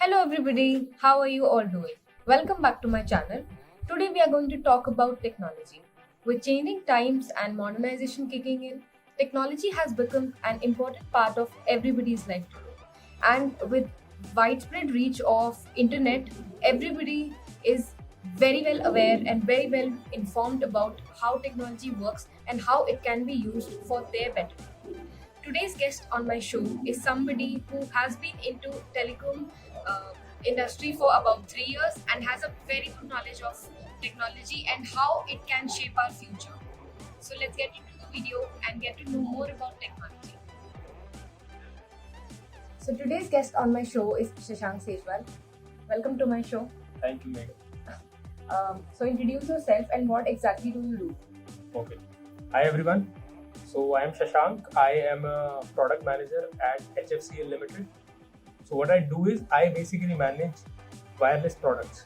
Hello everybody, how are you all doing? Welcome back to my channel. Today we are going to talk about technology. With changing times and modernization kicking in, technology has become an important part of everybody's life today. And with widespread reach of internet, everybody is very well aware and very well informed about how technology works and how it can be used for their betterment. Today's guest on my show is somebody who has been into telecom industry for about 3 years and has a very good knowledge of technology and how it can shape our future. So let's get into the video and get to know more about technology. So today's guest on my show is Shashank Sejwal. Welcome to my show. Thank you, Megan. So introduce yourself and what exactly do you do? Okay. Hi, everyone. So, I am Shashank. I am a product manager at HFCL Limited. So, what I do is I basically manage wireless products.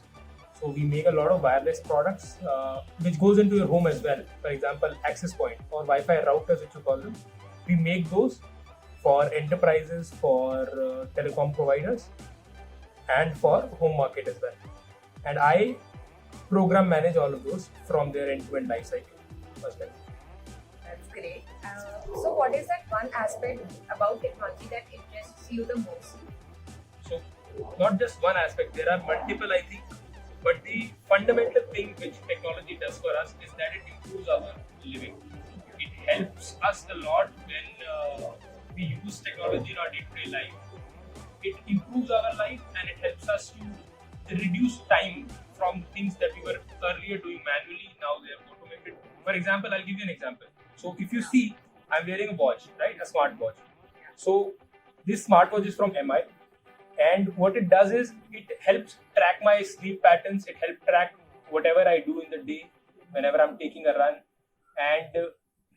So, we make a lot of wireless products which goes into your home as well. For example, access point or Wi-Fi routers, which you call them. We make those for enterprises, for telecom providers, and for home market as well. And I program manage all of those from their end-to-end life cycle as well. That's great. So what is that one aspect about technology that interests you the most? So, not just one aspect, there are multiple, I think, but the fundamental thing which technology does for us is that it improves our living. It helps us a lot when we use technology in our day-to-day life. It improves our life and it helps us to reduce time from things that we were earlier doing manually. Now they are automated. For example, I'll give you an example. So if you see, I'm wearing a watch, right? A smartwatch. So this smartwatch is from MI, and what it does is it helps track my sleep patterns. It helps track whatever I do in the day, whenever I'm taking a run, and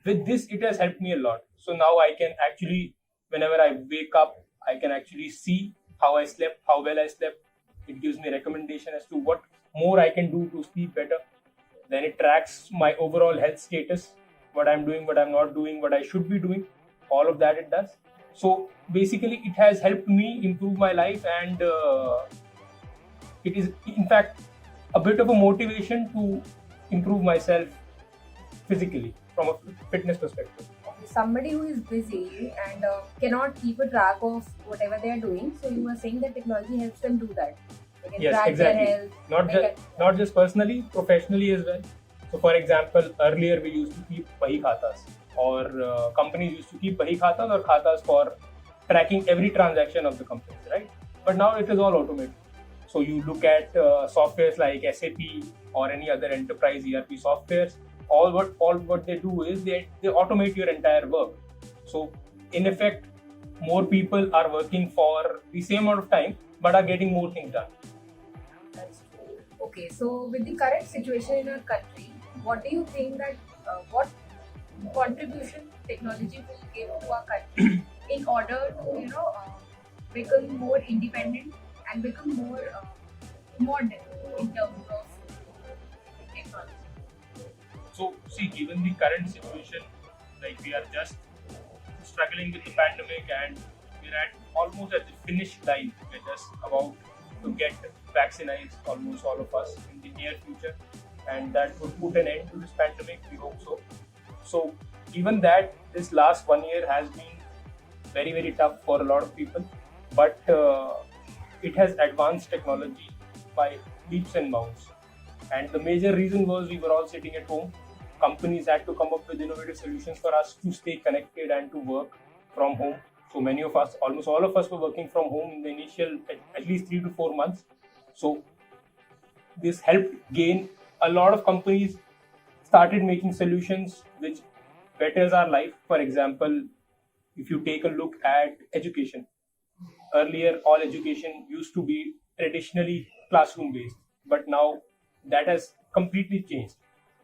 with this, it has helped me a lot. So now I can actually, whenever I wake up, I can actually see how I slept, how well I slept. It gives me recommendation as to what more I can do to sleep better. Then it tracks my overall health status, what I'm doing, what I'm not doing, what I should be doing. All of that it does. So basically, it has helped me improve my life, and it is in fact a bit of a motivation to improve myself physically from a fitness perspective. Somebody who is busy and cannot keep a track of whatever they are doing. So you are saying that technology helps them do that. They can Yes, track exactly. their health. Not they just not just personally, professionally as well. So, for example, earlier we used to keep bahi khatas, or companies used to keep bahi khatas or khatas for tracking every transaction of the company, right? But now it is all automated. So you look at softwares like SAP or any other enterprise ERP softwares. All what they do is they automate your entire work. So in effect, more people are working for the same amount of time, but are getting more things done. That's true. Okay, so with the current situation in our country, what do you think that what contribution technology will give to our country in order to become more independent and become more modern in terms of technology? So, see, given the current situation, like we are just struggling with the pandemic and we're at almost at the finish line. We're just about to get vaccinated, almost all of us, in the near future, and that would put an end to this pandemic. We hope so. So, even that, this last 1 year has been very, very tough for a lot of people, but it has advanced technology by leaps and bounds. And the major reason was we were all sitting at home. Companies had to come up with innovative solutions for us to stay connected and to work from home. So many of us, almost all of us, were working from home in the initial at least 3 to 4 months. So this helped gain. A lot of companies started making solutions which betters our life. For example, if you take a look at education, earlier all education used to be traditionally classroom based, but now that has completely changed.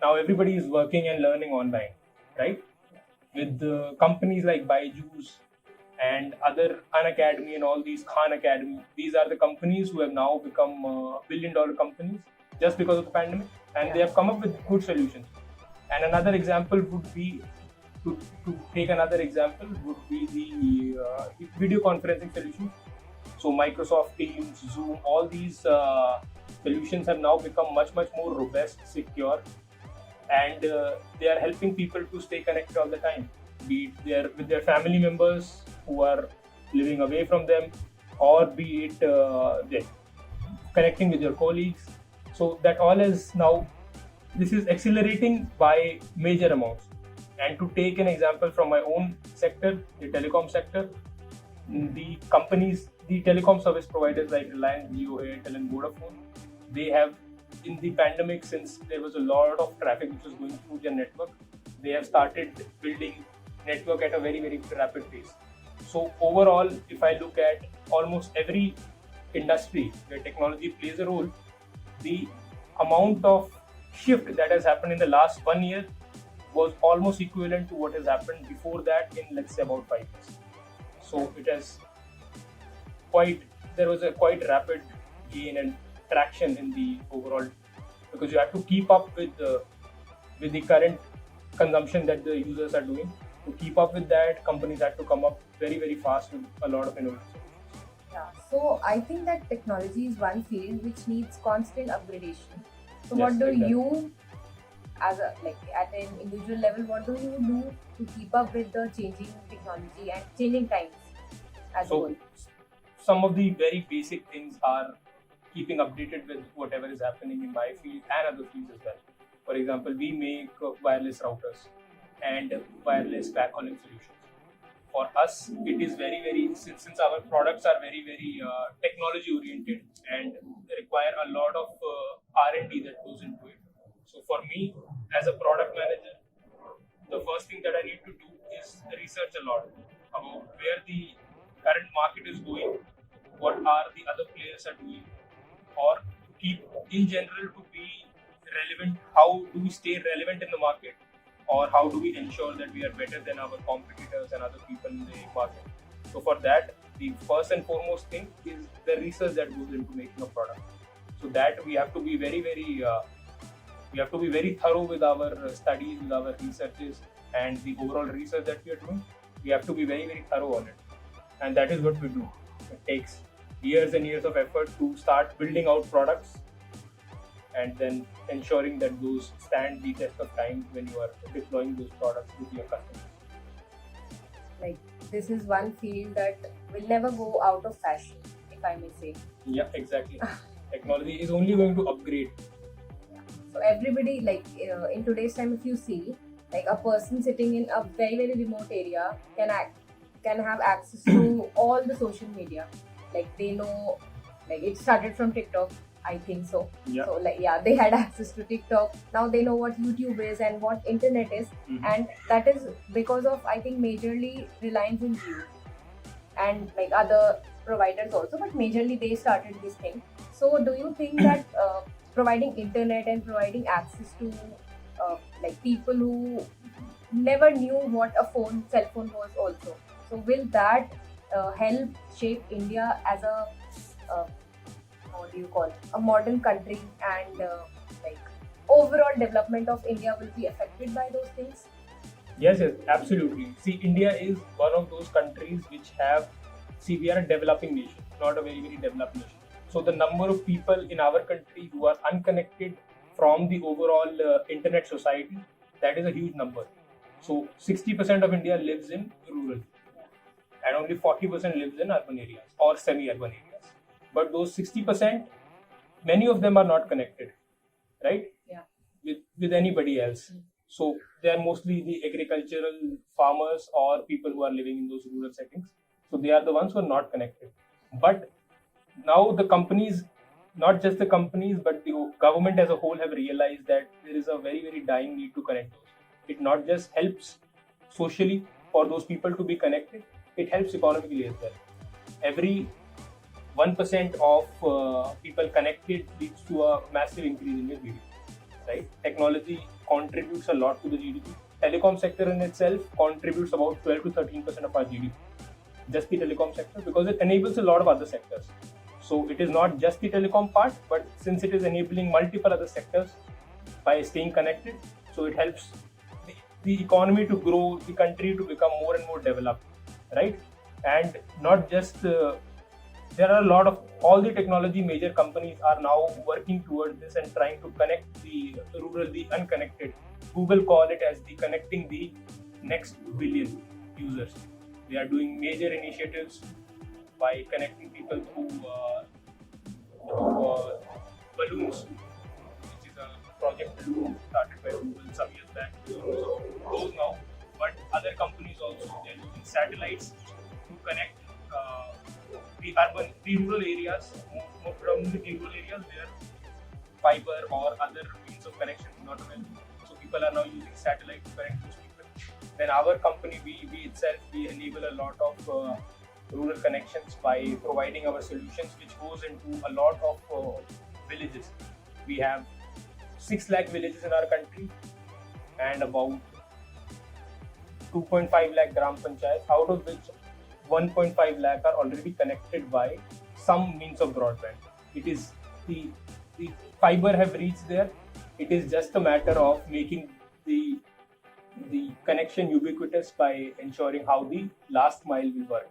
Now everybody is working and learning online, right? With companies like Byju's and other Unacademy and all these Khan Academy, these are the companies who have now become billion-dollar companies just because of the pandemic, and they have come up with good solutions. And another example would be to take another example would be the video conferencing solutions. So Microsoft Teams, Zoom, all these solutions have now become much more robust, secure, and they are helping people to stay connected all the time, be it with their family members who are living away from them, or be it they're connecting with your colleagues. So that all is now, this is accelerating by major amounts. And to take an example from my own sector, the telecom sector, the companies, the telecom service providers like Reliance, Jio, Airtel, and Vodafone, they have, in the pandemic, since there was a lot of traffic which was going through their network, they have started building network at a very rapid pace. So overall, if I look at almost every industry where technology plays a role, the amount of shift that has happened in the last 1 year was almost equivalent to what has happened before that in, let's say, about 5 years. So it has there was a quite rapid gain and traction in the overall, because you have to keep up with the current consumption that the users are doing. To keep up with that, companies had to come up very fast with a lot of innovation. Yeah, so I think that technology is one field which needs constant upgradation. So Yes, what do exactly. you, as a like at an individual level, what do you do to keep up with the changing technology and changing times as a So whole? some of the very basic things are keeping updated with whatever is happening in my field and other fields as well. For example, we make wireless routers and wireless backhauling solutions. For us, it is very since our products are very technology oriented and require a lot of R&D that goes into it. So for me, as a product manager, the first thing that I need to do is research a lot about where the current market is going, what are the other players are doing, or to keep in general to be relevant. How do we stay relevant in the market, or how do we ensure that we are better than our competitors and other people in the market? So for that, the first and foremost thing is the research that goes into making a product. So that we have to be very thorough with our studies, with our researches, and the overall research that we are doing. We have to be very thorough on it, and that is what we do. It takes years and years of effort to start building out products, and then ensuring that those stand the test of time when you are deploying those products with your customers. Like, this is one field that will never go out of fashion, if I may say. Yeah, exactly. Technology is only going to upgrade. So everybody, in today's time, if you see, like a person sitting in a very remote area can have access to all the social media. Like, they know, like, it started from TikTok, I think so. Yeah. So they had access to TikTok. Now they know what YouTube is and what internet is, and that is because of, I think, majorly Reliance and Jio and like other providers also, but majorly they started this thing. So do you think that providing internet and providing access to like people who never knew what a cell phone was also, so will that help shape India as a what do you call it, a modern country, and like overall development of India will be affected by those things? Yes, absolutely. See, India is one of those countries which we are a developing nation, not a very developed nation. So the number of people in our country who are unconnected from the overall internet society, that is a huge number. So 60% of India lives in rural, and only 40% lives in urban areas or semi-urban areas. But those 60%, many of them are not connected, right? Yeah. With anybody else. So they are mostly the agricultural farmers or people who are living in those rural settings. So they are the ones who are not connected. But now the companies, not just the companies, but the government as a whole have realized that there is a very dying need to connect those. It not just helps socially for those people to be connected, it helps economically as well. Every 1% of people connected leads to a massive increase in your GDP. Right? Technology contributes a lot to the GDP. Telecom sector in itself contributes about 12 to 13% of our GDP. Just the telecom sector, because it enables a lot of other sectors. So it is not just the telecom part, but since it is enabling multiple other sectors by staying connected, so it helps the economy to grow, the country to become more and more developed, right? And not just there are a lot of all the technology major companies are now working towards this and trying to connect the rural, the unconnected. Google call it as the connecting the next billion users. They are doing major initiatives by connecting people through balloons, which is a project Balloon started by Google some years back. So those now, but other companies also they are using satellites to connect the rural areas, more predominantly the rural areas where fiber or other means of connection is not available. So people are now using satellite to connect those people. Then our company, we itself, we enable a lot of rural connections by providing our solutions, which goes into a lot of villages. We have 6 lakh villages in our country and about 2.5 lakh gram panchayats, out of which 1.5 lakh are already connected by some means of broadband. It is the fiber have reached there. It is just a matter of making the connection ubiquitous by ensuring how the last mile will work.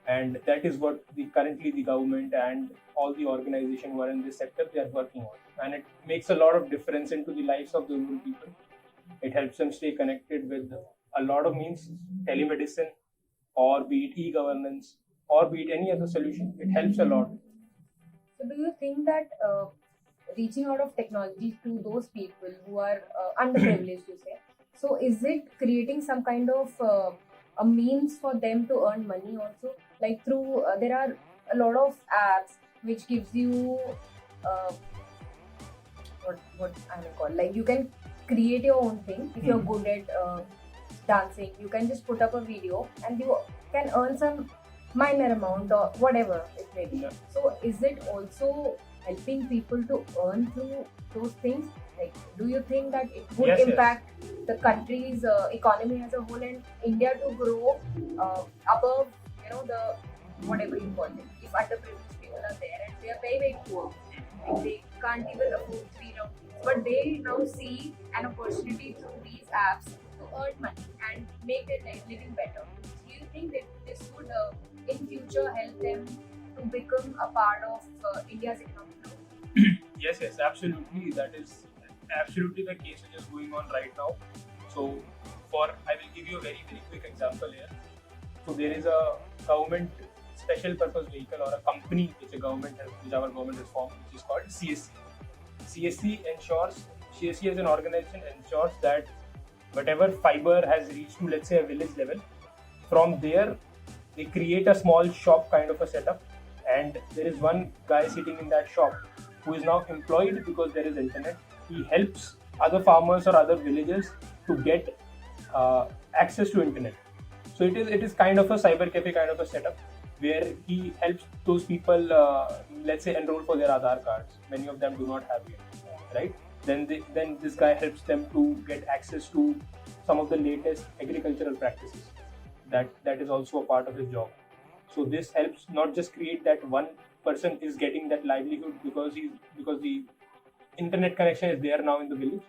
And that is what currently the government and all the organizations who are in this sector, they are working on. And it makes a lot of difference into the lives of the rural people. It helps them stay connected with a lot of means, telemedicine, or be it e-governance, or be it any other solution. It helps a lot. So, do you think that reaching out of technology to those people who are underprivileged, you say, so is it creating some kind of a means for them to earn money also? Like through there are a lot of apps which gives you what I may call, like you can create your own thing if you're good at dancing. You can just put up a video and you can earn some minor amount or whatever it may be. Yeah. So is it also helping people to earn through those things? Like, do you think that it would Yes, yes. impact the country's economy as a whole and India to grow above, the whatever you call it? If underprivileged people are there and they are very, very poor, like they can't even afford 3 rounds, but they now see an opportunity through these apps to earn money and make their living better. Do you think that this would in future help them to become a part of India's economic growth? Yes, absolutely. That is absolutely the case which is going on right now. So, I will give you a very, very quick example here. So, there is a government special purpose vehicle or a company which our government has formed, which is called CSC. CSC as an organization ensures that whatever fiber has reached to, let's say, a village level, from there they create a small shop kind of a setup, and there is one guy sitting in that shop who is now employed because there is internet. He helps other farmers or other villagers to get access to internet. So it is kind of a cyber cafe kind of a setup where he helps those people, let's say, enroll for their Aadhaar cards. Many of them do not have it, right? Then this guy helps them to get access to some of the latest agricultural practices. That is also a part of his job. So this helps not just create that one person is getting that livelihood because the internet connection is there now in the village.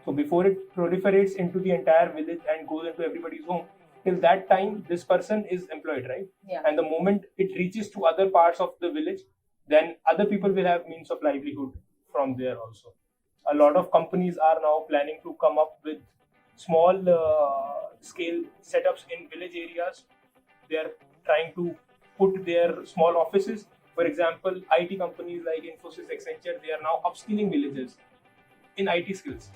So before it proliferates into the entire village and goes into everybody's home, till that time this person is employed, right? Yeah. And the moment it reaches to other parts of the village, then other people will have means of livelihood from there also. A lot of companies are now planning to come up with small scale setups in village areas. They are trying to put their small offices. For example, IT companies like Infosys, Accenture, they are now upskilling villagers in IT skills,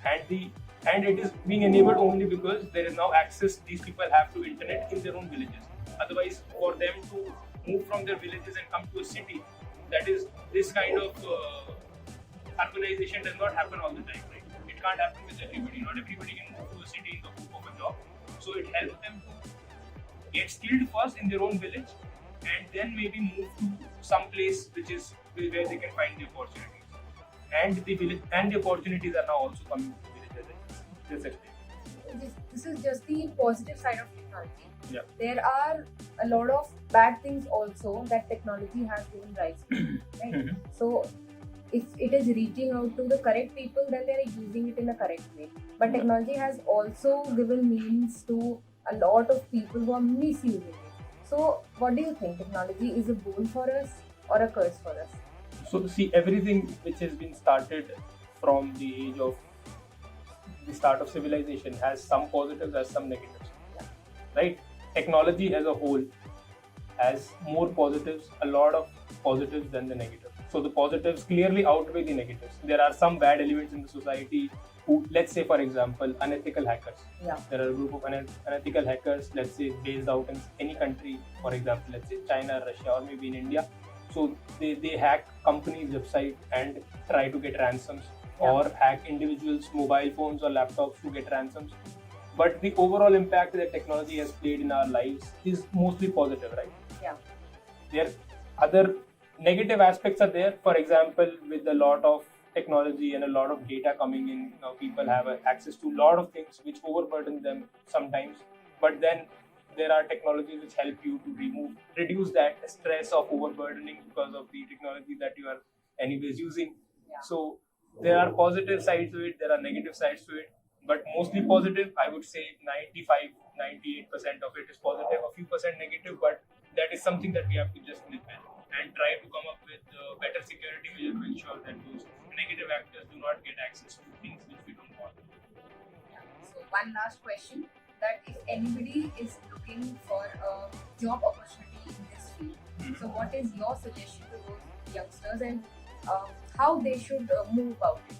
and it is being enabled only because there is now access these people have to internet in their own villages. Otherwise, for them to move from their villages and come to a city, that is this kind of urbanization does not happen all the time, right? It can't happen with everybody. Not everybody can move to a city in the hope of a job. So it helps them to get skilled first in their own village, and then maybe move to some place which is where they can find the opportunities. And the opportunities are now also coming to the villages. This is just the positive side of technology. Yeah. There are a lot of bad things also that technology has given rise to, right? So if it is reaching out to the correct people, then they are using it in a correct way. But technology has also given means to a lot of people who are misusing it. So, what do you think? Technology is a boon for us or a curse for us? So see, everything which has been started from the age of the start of civilization has some positives, has some negatives. Yeah. Right? Technology as a whole has more positives, a lot of positives than the negatives. So the positives clearly outweigh the negatives. There are some bad elements in the society who, let's say, for example, unethical hackers. Yeah. There are a group of unethical hackers, let's say, based out in any country, for example, let's say China, Russia, or maybe in India. So they hack companies' website and try to get ransoms, or hack individuals' mobile phones or laptops to get ransoms. But the overall impact that technology has played in our lives is mostly positive, right? Yeah. There other negative aspects are there. For example, with a lot of technology and a lot of data coming in, people have access to a lot of things which overburden them sometimes. But then there are technologies which help you to reduce that stress of overburdening because of the technology that you are anyways using. Yeah. So there are positive sides to it, there are negative sides to it, but mostly positive. I would say 95-98% of it is positive, a few percent negative, but that is something that we have to just live with and try to come up with better security measures to ensure that those negative actors do not get access to things which we don't want. So one last question, that if anybody is looking for a job opportunity in this field, so what is your suggestion to those youngsters, and how they should move about it?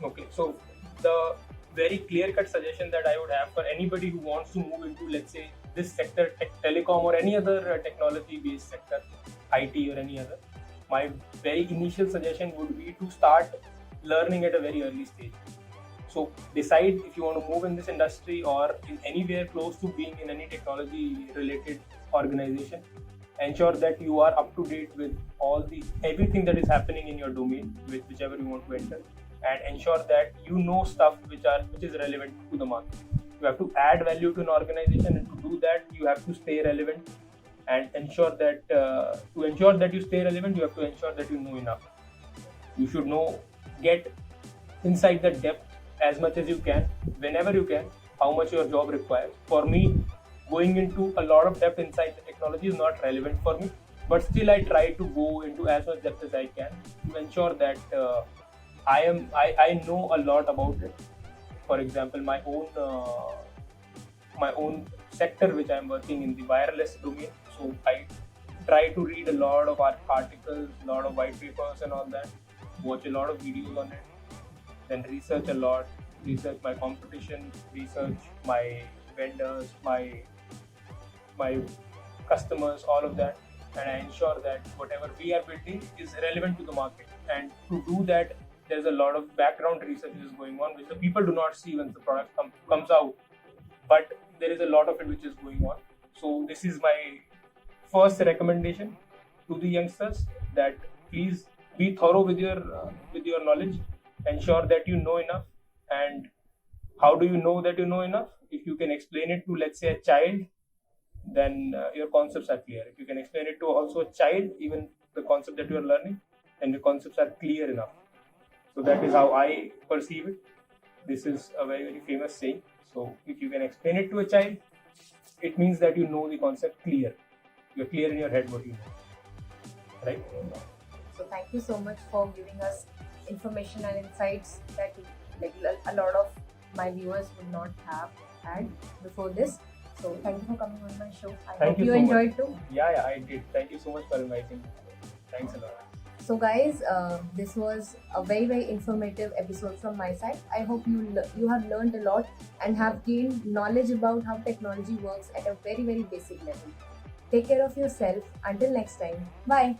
Okay, so the very clear-cut suggestion that I would have for anybody who wants to move into, let's say, this sector, telecom or any other technology-based sector, IT or any other, my very initial suggestion would be to start learning at a very early stage. So decide if you want to move in this industry or in anywhere close to being in any technology-related organization. Ensure that you are up to date with everything that is happening in your domain, with whichever you want to enter, and ensure that you know stuff which is relevant to the market. You have to add value to an organization, and to do that, you have to stay relevant and ensure that to ensure that you stay relevant, you have to ensure that you know enough. You should get inside the depth as much as you can, whenever you can, how much your job requires. For me, going into a lot of depth inside the technology is not relevant for me, but still I try to go into as much depth as I can to ensure that I know a lot about it. For example, my own sector which I am working in, the wireless domain. So I try to read a lot of articles, a lot of white papers and all that, watch a lot of videos on it, then research a lot, research my competition, research my vendors, my customers, all of that, and I ensure that whatever we are building is relevant to the market. And to do that, there's a lot of background research is going on, which the people do not see when the product comes out, but there is a lot of it which is going on. So this is my first recommendation to the youngsters, that please be thorough with your knowledge. Ensure that you know enough. And how do you know that you know enough? If you can explain it to, let's say, a child, then your concepts are clear. If you can explain it to also a child, even the concept that you are learning, then your concepts are clear enough. So that is how I perceive it. This is a very, very famous saying. So if you can explain it to a child, it means that you know the concept clear. You're clear in your head what you know. Right? So thank you so much for giving us information and insights that a lot of my viewers would not have had before this. So thank you for coming on my show. I hope you so enjoyed much. too. Yeah, I did. Thank you so much for inviting me. Thanks a lot. So guys, this was a very, very informative episode from my side. I hope you have learned a lot and have gained knowledge about how technology works at a very, very basic level. Take care of yourself. Until next time. Bye.